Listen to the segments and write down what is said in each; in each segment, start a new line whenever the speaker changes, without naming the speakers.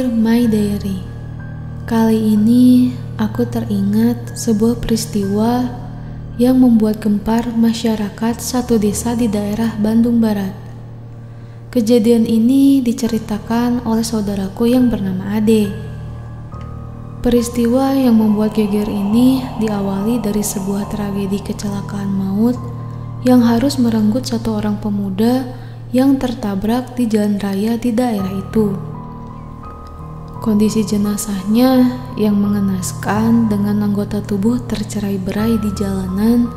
Dear My Diary. Kali ini aku teringat sebuah peristiwa yang membuat gempar masyarakat satu desa di daerah Bandung Barat. Kejadian ini diceritakan oleh saudaraku yang bernama Ade. Peristiwa yang membuat geger ini diawali dari sebuah tragedi kecelakaan maut yang harus merenggut satu orang pemuda yang tertabrak di jalan raya di daerah itu. Kondisi jenazahnya yang mengenaskan dengan anggota tubuh tercerai-berai di jalanan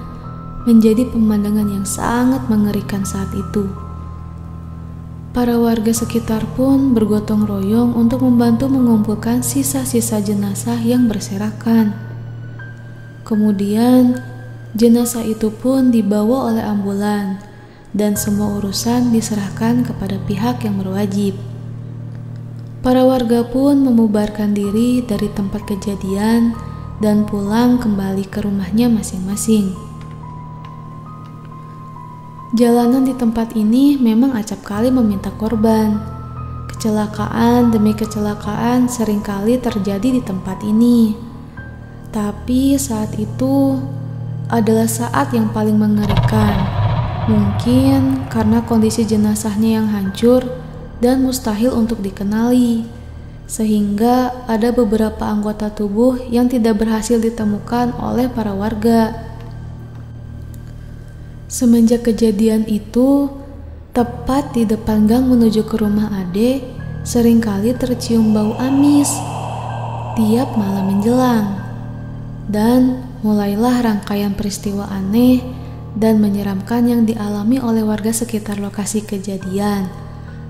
menjadi pemandangan yang sangat mengerikan saat itu. Para warga sekitar pun bergotong royong untuk membantu mengumpulkan sisa-sisa jenazah yang berserakan. Kemudian, jenazah itu pun dibawa oleh ambulan dan semua urusan diserahkan kepada pihak yang berwajib. Para warga pun membubarkan diri dari tempat kejadian dan pulang kembali ke rumahnya masing-masing. Jalanan di tempat ini memang acap kali meminta korban. Kecelakaan demi kecelakaan seringkali terjadi di tempat ini. Tapi saat itu adalah saat yang paling mengerikan. Mungkin karena kondisi jenazahnya yang hancur dan mustahil untuk dikenali, sehingga ada beberapa anggota tubuh yang tidak berhasil ditemukan oleh para warga. Semenjak kejadian itu, tepat di depan gang menuju ke rumah Ade, seringkali tercium bau amis tiap malam menjelang. Dan mulailah rangkaian peristiwa aneh dan menyeramkan yang dialami oleh warga sekitar lokasi kejadian.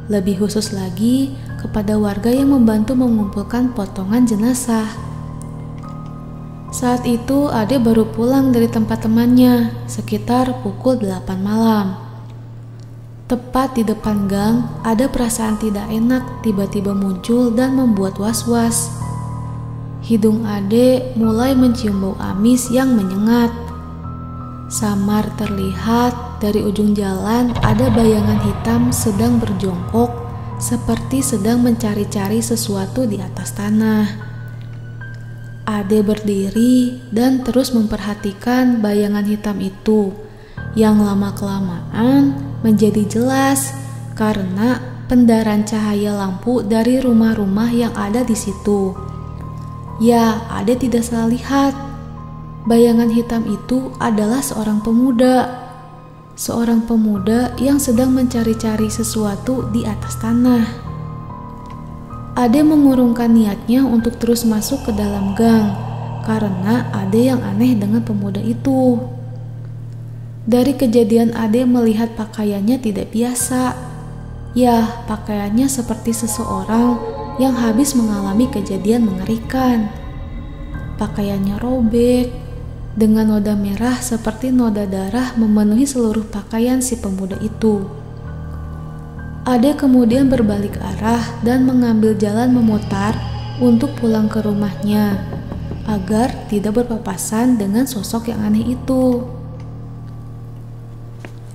Lebih khusus lagi kepada warga yang membantu mengumpulkan potongan jenazah. Saat itu Ade baru pulang dari tempat temannya sekitar pukul 8 malam. Tepat di depan gang, ada perasaan tidak enak tiba-tiba muncul dan membuat was-was. Hidung Ade mulai mencium bau amis yang menyengat. Samar terlihat dari ujung jalan ada bayangan hitam sedang berjongkok seperti sedang mencari-cari sesuatu di atas tanah. Ade berdiri dan terus memperhatikan bayangan hitam itu yang lama-kelamaan menjadi jelas karena pendaran cahaya lampu dari rumah-rumah yang ada di situ. Ya, Ade tidak salah lihat. Bayangan hitam itu adalah seorang pemuda yang sedang mencari-cari sesuatu di atas tanah. Ade mengurungkan niatnya untuk terus masuk ke dalam gang karena ada yang aneh dengan pemuda itu. Dari kejadian Ade melihat pakaiannya tidak biasa. Ya, pakaiannya seperti seseorang yang habis mengalami kejadian mengerikan. Pakaiannya robek, dengan noda merah seperti noda darah memenuhi seluruh pakaian si pemuda itu. Ade kemudian berbalik arah dan mengambil jalan memutar untuk pulang ke rumahnya agar tidak berpapasan dengan sosok yang aneh itu.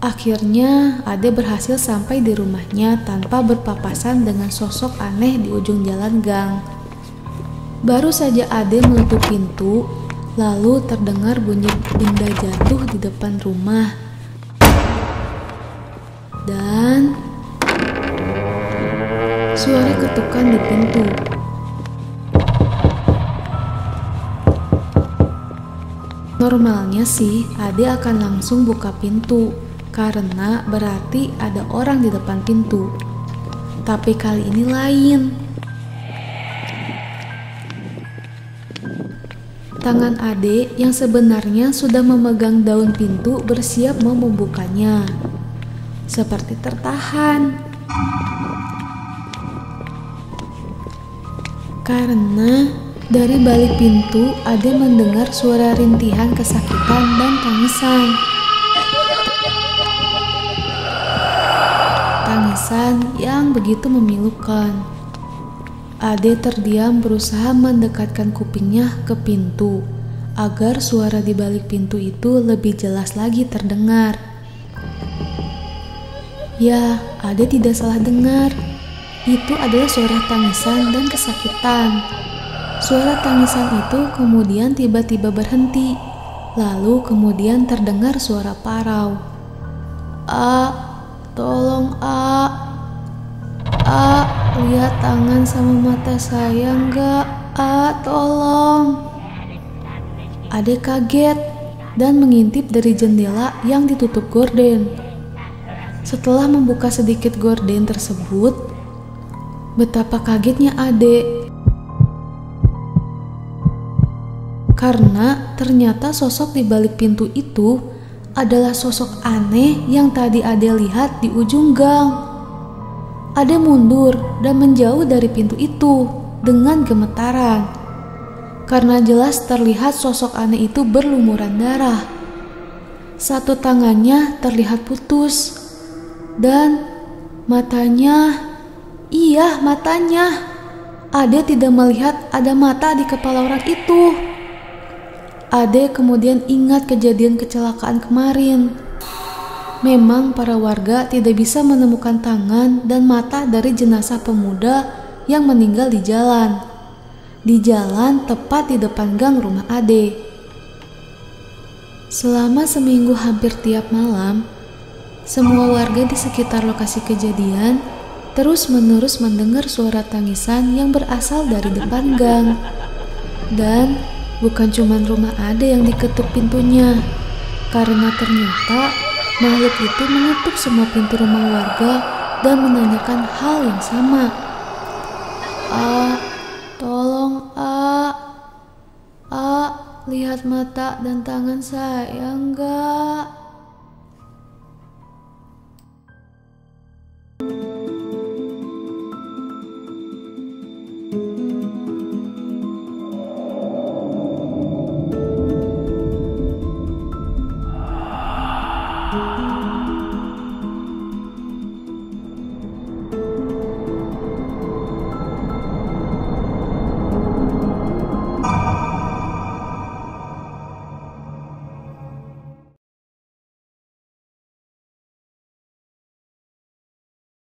Akhirnya Ade berhasil sampai di rumahnya tanpa berpapasan dengan sosok aneh di ujung jalan gang. Baru saja Ade menutup pintu, lalu terdengar bunyi benda jatuh di depan rumah. Dan suara ketukan di pintu. Normalnya sih Ade akan langsung buka pintu karena berarti ada orang di depan pintu. Tapi kali ini lain. Tangan Ade yang sebenarnya sudah memegang daun pintu bersiap mau membukanya, seperti tertahan. Karena dari balik pintu Ade mendengar suara rintihan kesakitan dan tangisan. Tangisan yang begitu memilukan. Ade terdiam berusaha mendekatkan kupingnya ke pintu agar suara di balik pintu itu lebih jelas lagi terdengar. Ya, Ade tidak salah dengar. Itu adalah suara tangisan dan kesakitan. Suara tangisan itu kemudian tiba-tiba berhenti. Lalu kemudian terdengar suara parau. Tolong lihat tangan sama mata saya enggak? Tolong. Ade kaget dan mengintip dari jendela yang ditutup gorden. Setelah membuka sedikit gorden tersebut, betapa kagetnya Ade. Karena ternyata sosok di balik pintu itu adalah sosok aneh yang tadi Ade lihat di ujung gang. Ade mundur dan menjauh dari pintu itu dengan gemetaran. Karena jelas terlihat sosok aneh itu berlumuran darah. Satu tangannya terlihat putus. Dan matanya, matanya. Ade tidak melihat ada mata di kepala orang itu. Ade kemudian ingat kejadian kecelakaan kemarin. Memang para warga tidak bisa menemukan tangan dan mata dari jenazah pemuda yang meninggal di jalan. Di jalan tepat di depan gang rumah Ade. Selama seminggu hampir tiap malam, semua warga di sekitar lokasi kejadian terus-menerus mendengar suara tangisan yang berasal dari depan gang. Dan bukan cuma rumah Ade yang diketuk pintunya, karena ternyata makhluk itu mengetuk semua pintu rumah warga dan menanyakan hal yang sama. Tolong lihat mata dan tangan saya enggak?